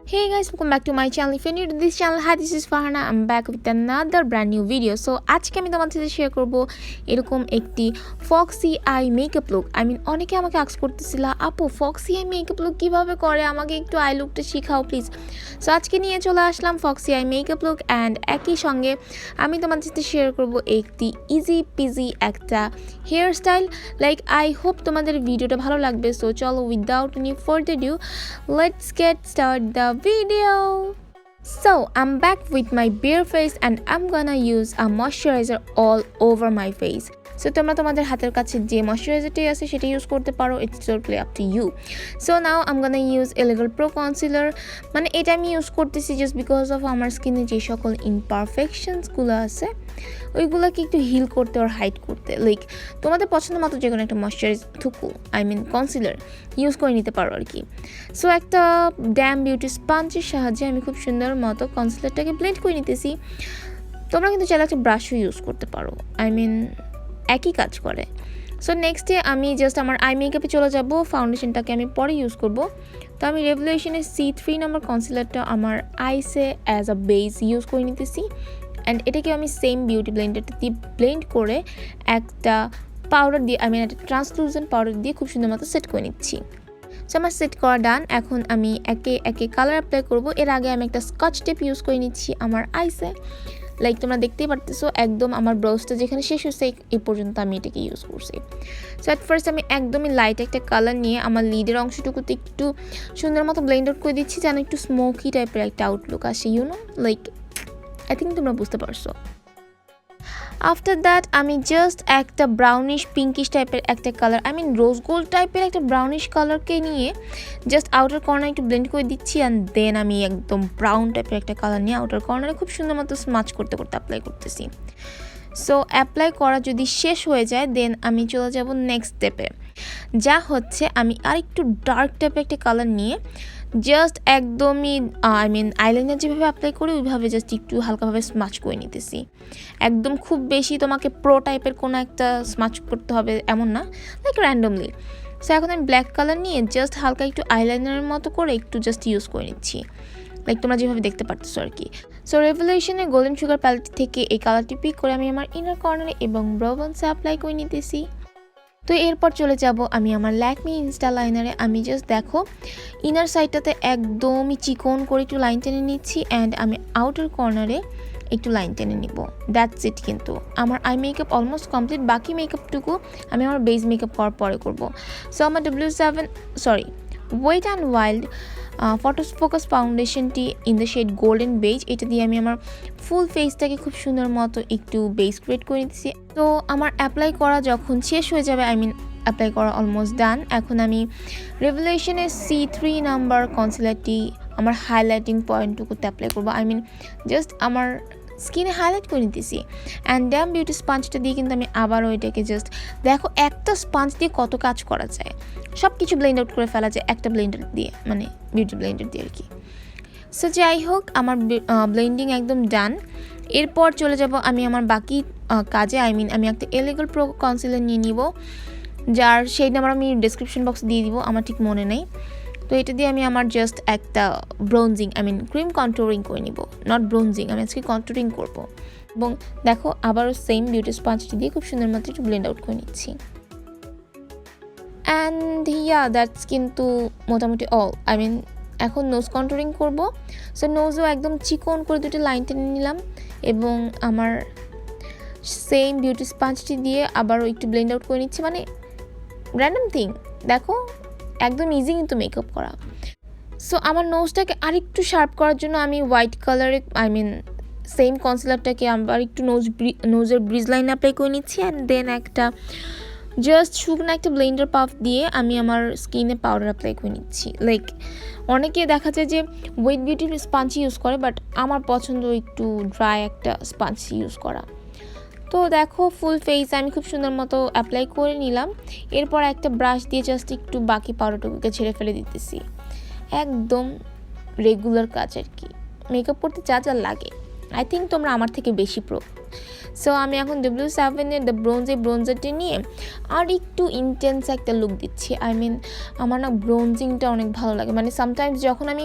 Hey guys, welcome back to my channel. If you're new to this channel, hi, this is Farhana. I'm back with another brand new video. So আজকে আমি তোমাদের সাথে share করব এরকম একটি Foxy Eye makeup look. অনেকে আমাকে ask করতেছিল, আপু Foxy Eye মেকআপ লুক কিভাবে করে, আমাকে একটু আই লুকটা শেখাও প্লিজ। সো আজকে নিয়ে চলে আসলাম Foxy Eye makeup look and একই সঙ্গে আমি তোমাদের সাথে শেয়ার করব একটি ইজি পিজি একটা hair style. Like I hope তোমাদের ভিডিওটা ভালো লাগবে। সো চলো without any further do let's get start the video. So I'm back with my bare face and I'm gonna use a moisturizer all over my face. So তোমরা তোমাদের হাতের কাছে যে ময়শ্চারাইজারটি আছে সেটা ইউজ করতে পারো, it's totally up to you. So now I am gonna use LA Girl pro concealer. এটা আমি ইউজ করতেছি জাস্ট বিকজ অফ আমার স্কিনে যে সকল ইমপারফেকশনসগুলো আছে ওইগুলোকে একটু হিল করতে আর হাইড করতে। লাইক তোমাদের পছন্দ মতো যে কোনো একটা ময়শ্চারাইজার কনসিলার ইউজ করে নিতে পারো আর কি। সো একটা ড্যাম বিউটি স্পঞ্জের সাহায্যে আমি খুব সুন্দর মতো কনসিলারটাকে ব্লেন্ড করে নিতেছি। তোমরা কিন্তু চাইলে একটা ব্রাশও ইউজ করতে পারো, একই কাজ করে। সো নেক্সটে আমি জাস্ট আমার আই মেকআপে চলে যাব। ফাউন্ডেশনটাকে আমি পরে ইউজ করব। তো আমি রেভলিউশনের C3 নাম্বার কনসিলারটা আমার আইসে অ্যাজ আ বেস ইউজ করে নিতেছি অ্যান্ড এটাকে আমি সেম বিউটি ব্লেন্ডারটা দিয়ে ব্লেন্ড করে একটা পাউডার দিয়ে একটা ট্রান্সলুসেন্ট পাউডার দিয়ে খুব সুন্দর মতো সেট করে নিচ্ছি। সো আমার সেট করা ডান। এখন আমি একে একে কালার অ্যাপ্লাই করব। এর আগে আমি একটা স্কচ টেপ ইউজ করে নিচ্ছি আমার আইসে। লাইক তোমরা দেখতেই পারতেছো একদম আমার ব্রাউজটা যেখানে শেষ হচ্ছে এই পর্যন্ত আমি এটাকে ইউজ করছি। সো অ্যাট ফার্স্ট আমি একদমই লাইট একটা কালার নিয়ে আমার লিডের অংশটুকুতে একটু সুন্দর মতো ব্লেন্ড আউট করে দিচ্ছি যেন একটু স্মোকি টাইপের একটা আউটলুক আসে, লাইক আই থিঙ্ক তোমরা বুঝতে পারছো। আফটার দ্যাট আমি জাস্ট একটা ব্রাউনিশ পিঙ্কিশ টাইপের একটা কালার রোজ গোল্ড টাইপের একটা ব্রাউনিশ কালারকে নিয়ে জাস্ট আউটার কর্নার একটু ব্লেন্ড করে দিচ্ছি অ্যান্ড দেন আমি একদম ব্রাউন টাইপের একটা কালার নিয়ে আউটার কর্নারে খুব সুন্দর মতো স্মাচ করতে করতে অ্যাপ্লাই করতেছি। সো অ্যাপ্লাই করা যদি শেষ হয়ে যায় দেন আমি চলে যাব নেক্সট স্টেপে, যা হচ্ছে আমি আরেকটু ডার্ক টাইপের একটা কালার নিয়ে জাস্ট একদমই আইলাইনার যেভাবে অ্যাপ্লাই করি ওইভাবে জাস্ট একটু হালকাভাবে স্মাচ করে নিতেছি। একদম খুব বেশি তোমাকে প্রো টাইপের কোনো একটা স্মাচ করতে হবে এমন না, লাইক র্যান্ডমলি। সো এখন আমি ব্ল্যাক কালার নিয়ে জাস্ট হালকা একটু আইলাইনারের মতো করে একটু জাস্ট ইউজ করে নিচ্ছি, লাইক তোমরা যেভাবে দেখতে পারতেছো আর কি। সো রেভলিউশনের গোল্ডেন সুগার প্যালেট থেকে এই কালারটি পিক করে আমি আমার ইনার কর্নারে এবং ব্রো বনসে অ্যাপ্লাই করে নিতেছি। তো এরপর চলে যাব আমি আমার ল্যাকমি ইনস্টা লাইনারে। আমি জাস্ট দেখো ইনার সাইডটাতে একদমই চিকন করে একটু লাইন টেনে নিচ্ছি অ্যান্ড আমি আউটার কর্নারে একটু লাইন টেনে নিব। That's it. কিন্তু আমার আই মেকআপ অলমোস্ট কমপ্লিট। বাকি মেকআপটুকু আমি আমার বেস মেকআপ করার পরে করব। সো আমার ওয়েট অ্যান্ড ওয়াইল্ড ফোকাস ফাউন্ডেশনটি in the shade golden beige, এটা দিয়ে আমি আমার ফুল ফেসটাকে খুব সুন্দর মতো একটু বেস ক্রিয়েট করে দিচ্ছি। তো আমার অ্যাপ্লাই করা যখন শেষ হয়ে যাবে অ্যাপ্লাই করা অলমোস্ট ডান। এখন আমি রেভলিউশনের C3 নাম্বার কনসিলারটি আমার হাইলাইটিং পয়েন্টটুকুতে অ্যাপ্লাই করবো। জাস্ট আমার স্কিনে হাইলাইট করে নিতেছি অ্যান্ড ড্যাম বিউটি স্পঞ্জটা দিয়ে কিন্তু আমি আবারও এটাকে জাস্ট দেখো একটা স্পঞ্জ দিয়ে কত কাজ করা যায়, সব কিছু ব্লেন্ড আউট করে ফেলা যায় একটা ব্লেন্ডার দিয়ে, বিউটি ব্লেন্ডার দিয়ে আর কি। সো যাই হোক আমার ব্লেন্ডিং একদম ডান। এরপর চলে যাব আমি আমার বাকি কাজে। আমি একটা এলিগেল প্রো কনসিলার নিয়ে নিব, যার সেই নাম্বার আমি ডিসক্রিপশন বক্সে দিয়ে দিব, আমার ঠিক মনে নেই। তো এটা দিয়ে আমি আমার জাস্ট একটা ব্রোনজিং ক্রিম কন্ট্রোলিং করে নিব, নট ব্রোনজিং, আমি আজকে কন্ট্রোলিং করব। এবং দেখো আবারও সেম বিউটি স্পঞ্জটি দিয়ে খুব সুন্দর মতো একটু ব্লেন্ড আউট করে নিচ্ছি। অ্যান্ড দ্যাটস কিন্তু মোটামুটি অল। এখন নোজ কন্ট্রোলিং করব। সো নোজও একদম চিকন করে দুটো লাইন টেনে নিলাম এবং আমার সেম বিউটি স্পঞ্জটি দিয়ে আবারও একটু ব্লেন্ড আউট করে নিচ্ছি। র্যান্ডম থিং, দেখো একদম ইজি কিন্তু মেকআপ করা। সো আমার নোজটাকে আরেকটু শার্প করার জন্য আমি হোয়াইট কালারে সেম কনসিলারটাকে আবার একটু নোজের ব্রিজ লাইন অ্যাপ্লাই করে নিচ্ছি অ্যান্ড দেন একটা জাস্ট শুকনো একটা ব্লেন্ডার পাফ দিয়ে আমি আমার স্কিনে পাউডার অ্যাপ্লাই করে নিচ্ছি। লাইক অনেকে দেখা যায় যে ওয়েট বিউটির স্পঞ্জ ইউজ করে, বাট আমার পছন্দ একটু ড্রাই একটা স্পঞ্জ ইউজ করা। তো দেখো ফুল ফেস আমি খুব সুন্দর মতো অ্যাপ্লাই করে নিলাম। এরপর একটা ব্রাশ দিয়ে জাস্ট একটু বাকি পাউডারটুকুকে ছেড়ে ফেলে দিতেছি। একদম রেগুলার কাজ আর কি, মেকআপ করতে যা যা লাগে আই থিঙ্ক তোমরা আমার থেকে বেশি প্রো। সো আমি এখন W7-এর দ্য ব্রোঞ্জারটি নিয়ে আর একটু ইন্টেন্স একটা লুক দিচ্ছি। আই মিন আমার না ব্রোঞ্জিংটা অনেক ভালো লাগে, মানে সামটাইমস যখন আমি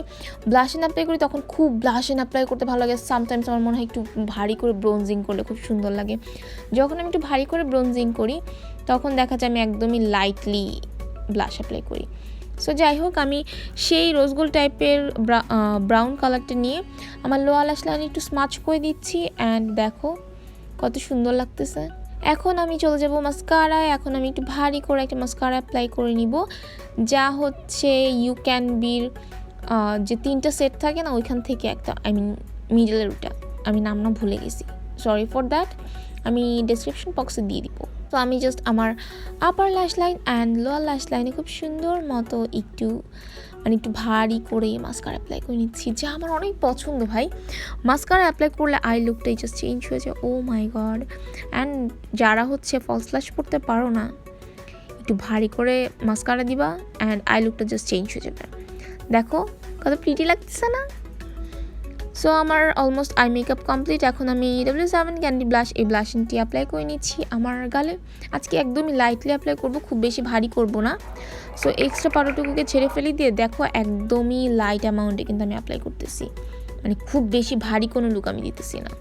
ব্লাশ এন্ড অ্যাপ্লাই করি তখন খুব ব্লাশ এন্ড অ্যাপ্লাই করতে ভালো লাগে, সামটাইমস আমার মনে হয় একটু ভারী করে ব্রোঞ্জিং করলে খুব সুন্দর লাগে। যখন আমি একটু ভারী করে ব্রোঞ্জিং করি তখন দেখা যায় আমি একদমই লাইটলি ব্লাশ অ্যাপ্লাই করি। সো যাই হোক, আমি সেই রোজ গোল্ড টাইপের ব্রাউন কালারটা নিয়ে আমার লোয়ার ল্যাশ লাইনে একটু স্মাচ করে দিচ্ছি। অ্যান্ড দেখো কত সুন্দর লাগতেছে। এখন আমি চলে যাব মাস্কারায়। এখন আমি একটু ভারী করে একটা মাস্কারা অ্যাপ্লাই করে নিব, যা হচ্ছে ইউ ক্যান বির যে 3টা সেট থাকে না, ওইখান থেকে একটা, আই মিন মিডলের ওটা, আমি নাম না ভুলে গেছি, সরি ফর দ্যাট, আমি ডেসক্রিপশন বক্সে দিয়ে দিব। তো আমি জাস্ট আমার আপার ল্যাশ লাইন অ্যান্ড লোয়ার ল্যাশ লাইনে খুব সুন্দর মতো একটু ভারী করে মাস্কারা অ্যাপ্লাই করে নিচ্ছি, যা আমার অনেক পছন্দ ভাই। মাস্কারা অ্যাপ্লাই করলে আই লুকটাই জাস্ট চেঞ্জ হয়ে যায়, ও মাই গড। অ্যান্ড যারা হচ্ছে ফলস ল্যাশ করতে পারো না, একটু ভারী করে মাস্কারা দিবা অ্যান্ড আই লুকটা জাস্ট চেঞ্জ হয়ে যাবে। দেখো কত প্রিটি লাগতেছে না? সো আমার অলমোস্ট আই মেকআপ কমপ্লিট। এখন আমি W7 ক্যান্ডি ব্লাশ, এই ব্লাশিংটি অ্যাপ্লাই করে নিচ্ছি আমার গালে। আজকে একদমই লাইটলি অ্যাপ্লাই করব, খুব বেশি ভারী করব না। সো এক্সট্রা পাউডারটুকুকে ছেড়ে ফেলি দিয়ে দেখো একদমই লাইট অ্যামাউন্টে কিন্তু আমি অ্যাপ্লাই করতেছি, মানে খুব বেশি ভারী কোনো লুক আমি দিতেছি না।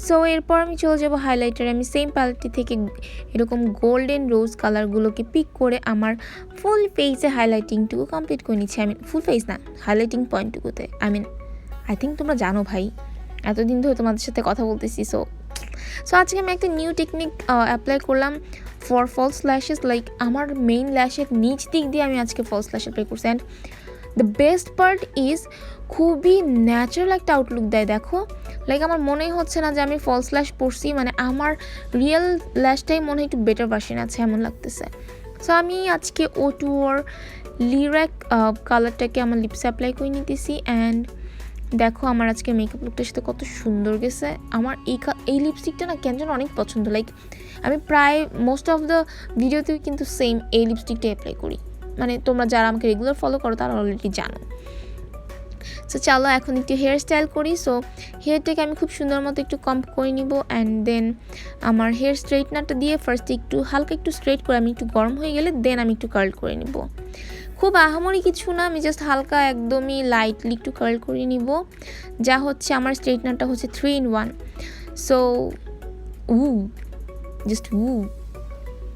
সো এরপর আমি চলে যাব হাইলাইটারে। আমি সেম প্যালেটটি থেকে এরকম গোল্ডেন রোজ কালারগুলোকে পিক করে আমার ফুল ফেসে হাইলাইটিংটুকু কমপ্লিট করে নিচ্ছি। আমি ফুল ফেস না, হাইলাইটিং পয়েন্টটুকুতে। আই থিঙ্ক তোমরা জানো ভাই, এতদিন ধরে তোমাদের সাথে কথা বলতেছি। সো আজকে আমি একটা নিউ টেকনিক অ্যাপ্লাই করলাম ফর ফলস ল্যাশেস। লাইক আমার মেইন ল্যাশের নিচ দিক দিয়ে আমি আজকে ফলস ল্যাশ অ্যাপ্লাই করছি। And the best part is খুবই ন্যাচারাল একটা আউটলুক দেয়। দেখো লাইক আমার মনেই হচ্ছে না যে আমি ফলস ল্যাশ পরছি, মানে আমার রিয়েল ল্যাশটাই মনে হয় একটু বেটার ভার্সন আছে এমন লাগতেছে। সো আমি আজকে O2 ওর লিরাক কালারটাকে আমার লিপসে অ্যাপ্লাই করে নিতেছি। অ্যান্ড দেখো আমার আজকে মেকআপ লুকটার সাথে কত সুন্দর গেছে। আমার এই লিপস্টিকটা না কেন যেন অনেক পছন্দ। লাইক আমি প্রায় মোস্ট অফ দ্য ভিডিওতেও কিন্তু সেম এই লিপস্টিকটা অ্যাপ্লাই করি, মানে তোমরা যারা আমাকে রেগুলার ফলো করো তারা অলরেডি জানো। সো চলো এখন একটু হেয়ার স্টাইল করি। সো হেয়ারটাকে আমি খুব সুন্দর মতো একটু কম্প করে নিব। অ্যান্ড দেন আমার হেয়ার স্ট্রেটনারটা দিয়ে ফার্স্টে একটু হালকা একটু স্ট্রেট করে আমি একটু গরম হয়ে গেলে দেন আমি একটু কার্ল করে নিব। খুব আহামরি কিছু না, আমি জাস্ট হালকা একদমই লাইটলি একটু কার্ল করে নিব। যা হচ্ছে আমার স্ট্রেটনারটা হচ্ছে 3-in-1। সো জাস্ট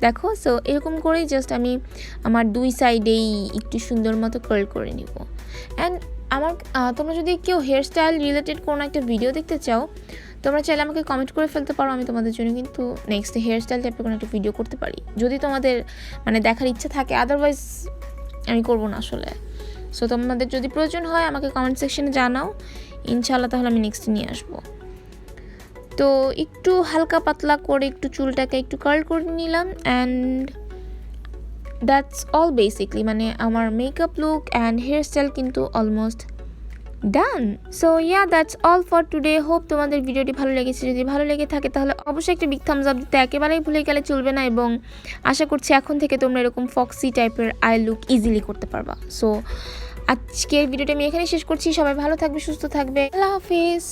দেখো। সো এরকম করেই জাস্ট আমি আমার দুই সাইডেই একটু সুন্দর মতো কার্ল করে নিব। অ্যান্ড তোমরা যদি কেউ হেয়ার স্টাইল রিলেটেড কোনো একটা ভিডিও দেখতে চাও, তোমরা চাইলে আমাকে কমেন্ট করে ফেলতে পারো, আমি তোমাদের জন্য কিন্তু নেক্সট হেয়ার স্টাইল টাইপের কোনো একটা ভিডিও করতে পারি, যদি তোমাদের মানে দেখার ইচ্ছা থাকে। আদারওয়াইজ আমি করবো না আসলে। সো তোমাদের যদি প্রয়োজন হয় আমাকে কমেন্ট সেকশনে জানাও, ইনশাআল্লাহ তাহলে আমি নেক্সট নিয়ে আসবো। তো একটু হালকা পাতলা করে একটু চুলটাকে একটু কার্ল করে নিলাম। অ্যান্ড দ্যাটস অল বেসিকলি, মানে আমার makeup look and hair style কিন্তু almost done. So yeah, that's all for today. Hope তোমাদের ভিডিওটি ভালো লেগেছে। যদি ভালো লেগে থাকে তাহলে অবশ্যই একটা বিগ থামস আপ দিতে একেবারেই ভুলে গেলে চলবে না। এবং আশা করছি এখন থেকে তোমরা এরকম ফক্সি টাইপের আই লুক ইজিলি করতে পারবা। সো আজকের ভিডিওটা আমি এখানে শেষ করছি। সবাই ভালো থাকবে, সুস্থ থাকবে। আল্লাহ হাফিজ।